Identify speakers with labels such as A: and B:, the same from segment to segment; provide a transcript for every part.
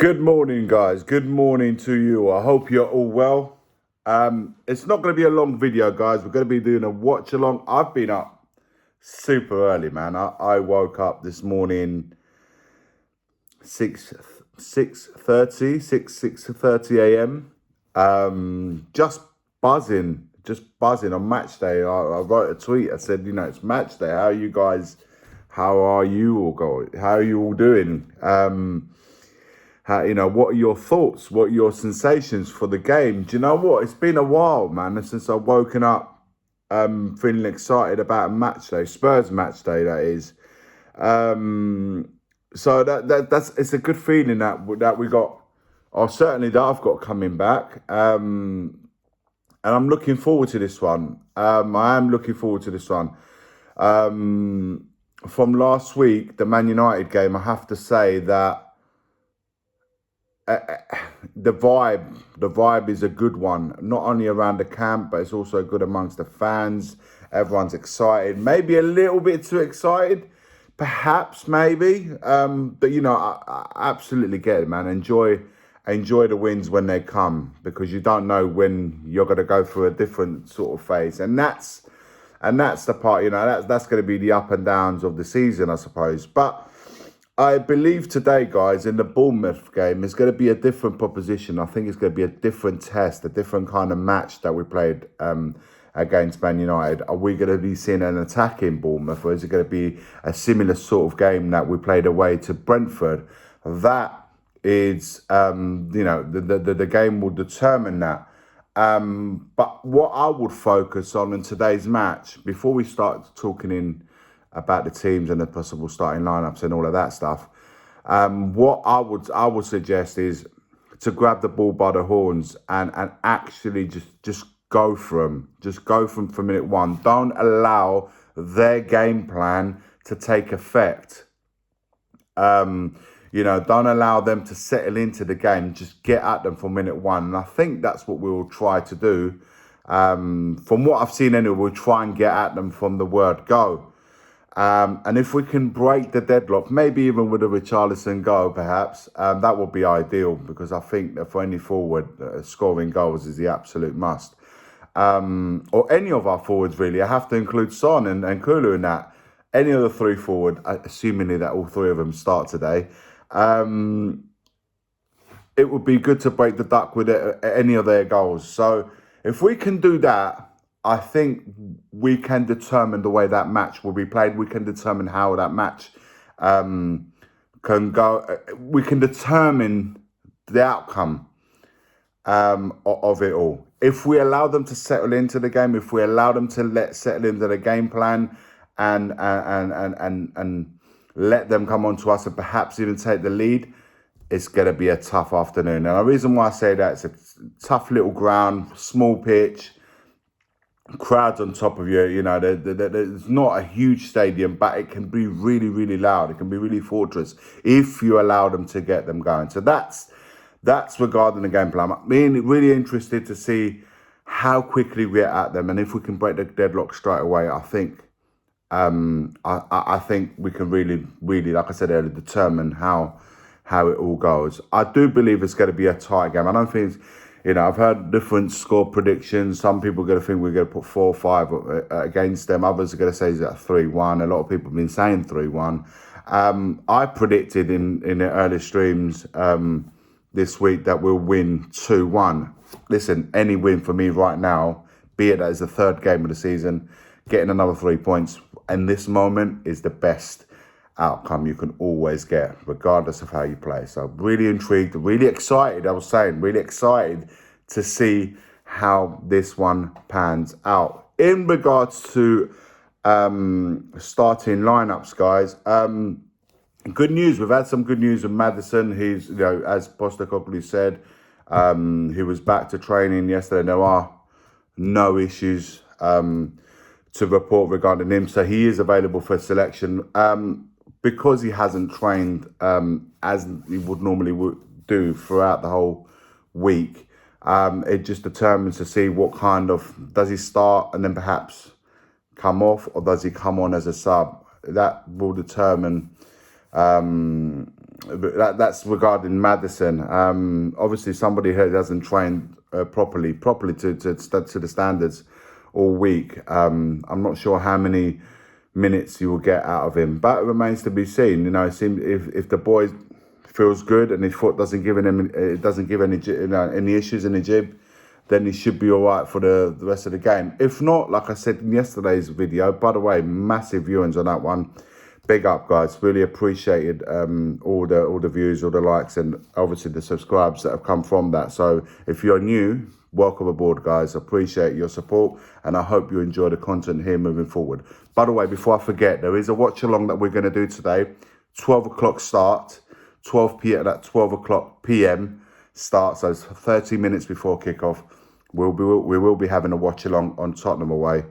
A: Good morning, guys. Good morning to you. I hope you're all well. It's not going to be a long video, guys. We're going to be doing a watch along. I've been up super early, man. I woke up this morning 6 6:30 a.m. Just buzzing on match day. I wrote a tweet. I said, it's match day. How are you guys? How are you all going? How are you all doing? What are your thoughts? What are your sensations for the game? Do you know what? It's been a while, man, since I've woken up feeling excited about a match day, Spurs match day, that is. So that's it's a good feeling that we got, or certainly that I've got coming back. And I'm looking forward to this one. I am looking forward to this one. From last week, the Man United game, I have to say that the vibe is a good one, not only around the camp, but it's also good amongst the fans. Everyone's excited, maybe a little bit too excited, perhaps, maybe. But I absolutely get it, man. Enjoy the wins when they come, because you don't know when you're going to go through a different sort of phase, and that's the part. That's going to be the up and downs of the season, I suppose. But I believe today, guys, in the Bournemouth game, is going to be a different proposition. I think it's going to be a different test, a different kind of match that we played against Man United. Are we going to be seeing an attack in Bournemouth, or is it going to be a similar sort of game that we played away to Brentford? That is, the game will determine that. But what I would focus on in today's match, before we start talking about the teams and the possible starting lineups and all of that stuff, what I would suggest is to grab the ball by the horns and actually just go for them. Just go for them from minute one. Don't allow their game plan to take effect. Don't allow them to settle into the game. Just get at them from minute one. And I think that's what we will try to do. From what I've seen anyway, we'll try and get at them from the word go. And if we can break the deadlock, maybe even with a Richarlison goal, perhaps, that would be ideal, because I think that for any forward, scoring goals is the absolute must. Or any of our forwards, really. I have to include Son and Kulu in that. Any of the three forward, assuming that all three of them start today, it would be good to break the duck with any of their goals. So if we can do that, I think we can determine the way that match will be played. We can determine how that match can go. We can determine the outcome of it all. If we allow them to settle into the game, if we allow them to settle into the game plan and let them come on to us and perhaps even take the lead, it's going to be a tough afternoon. And the reason why I say that, it's a tough little ground, small pitch, crowds on top of you. There's not a huge stadium, but it can be really, really loud. It can be really fortress if you allow them to get them going. So that's regarding the game plan. I'm really interested to see how quickly we get at them, and if we can break the deadlock straight away. I think I think we can really, really, like I said earlier, determine how it all goes. I do believe it's going to be a tight game. I don't think it's, I've heard different score predictions. Some people are going to think we're going to put 4 or 5 against them. Others are going to say it's at 3-1. A lot of people have been saying 3-1. I predicted in the early streams this week that we'll win 2-1. Listen, any win for me right now, be it that it's the third game of the season, getting another 3 points in this moment is the best outcome you can always get, regardless of how you play. So really intrigued, really excited, really excited to see how this one pans out. In regards to starting lineups, guys, good news. We've had some good news with Maddison. He's, as Postecoglou said, he was back to training yesterday. There are no issues to report regarding him. So he is available for selection. Because he hasn't trained as he would normally do throughout the whole week, it just determines to see what kind of, does he start and then perhaps come off, or does he come on as a sub? That will determine that's regarding Maddison. Obviously, somebody who hasn't trained properly to the standards all week. I'm not sure how many minutes you will get out of him, but it remains to be seen. It seems if the boy feels good and his foot doesn't give him any issues in the jib, then he should be all right for the rest of the game. If not, like I said in yesterday's video, by the way, massive viewings on that one. Big up, guys. Really appreciated all the views, all the likes, and obviously the subscribes that have come from that. So if you're new, welcome aboard, guys. Appreciate your support, and I hope you enjoy the content here moving forward. By the way, before I forget, there is a watch along that we're going to do today. 12 o'clock start, 12 o'clock PM start. So it's 30 minutes before kickoff. We will be having a watch along on Tottenham away.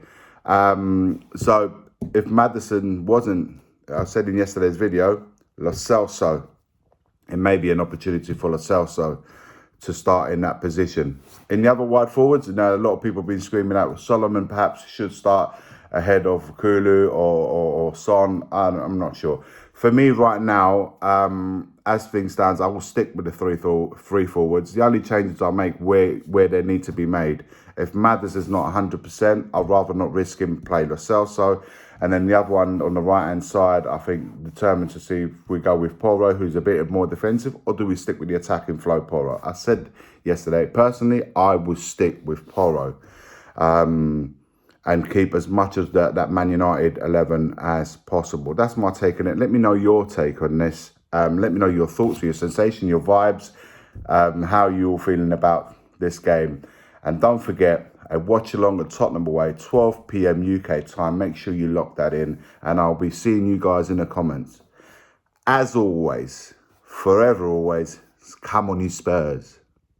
A: So if Maddison wasn't, I said in yesterday's video, Lo Celso, it may be an opportunity for Lo Celso to start in that position. In the other wide forwards, a lot of people have been screaming out Solomon perhaps should start ahead of Kulu or Son. I'm not sure. For me right now, as things stands, I will stick with the three forwards. The only changes I'll make where they need to be made. If Madders is not 100%, I'd rather not risk him play Lo Celso. And then the other one on the right-hand side, I think, determined to see if we go with Porro, who's a bit more defensive, or do we stick with the attacking flow Porro? I said yesterday, personally, I would stick with Porro and keep as much of that Man United 11 as possible. That's my take on it. Let me know your take on this. Let me know your thoughts, your sensation, your vibes, how you're feeling about this game. And don't forget, a watch along at Tottenham away, 12 PM UK time. Make sure you lock that in, and I'll be seeing you guys in the comments. As always, forever always, come on you Spurs.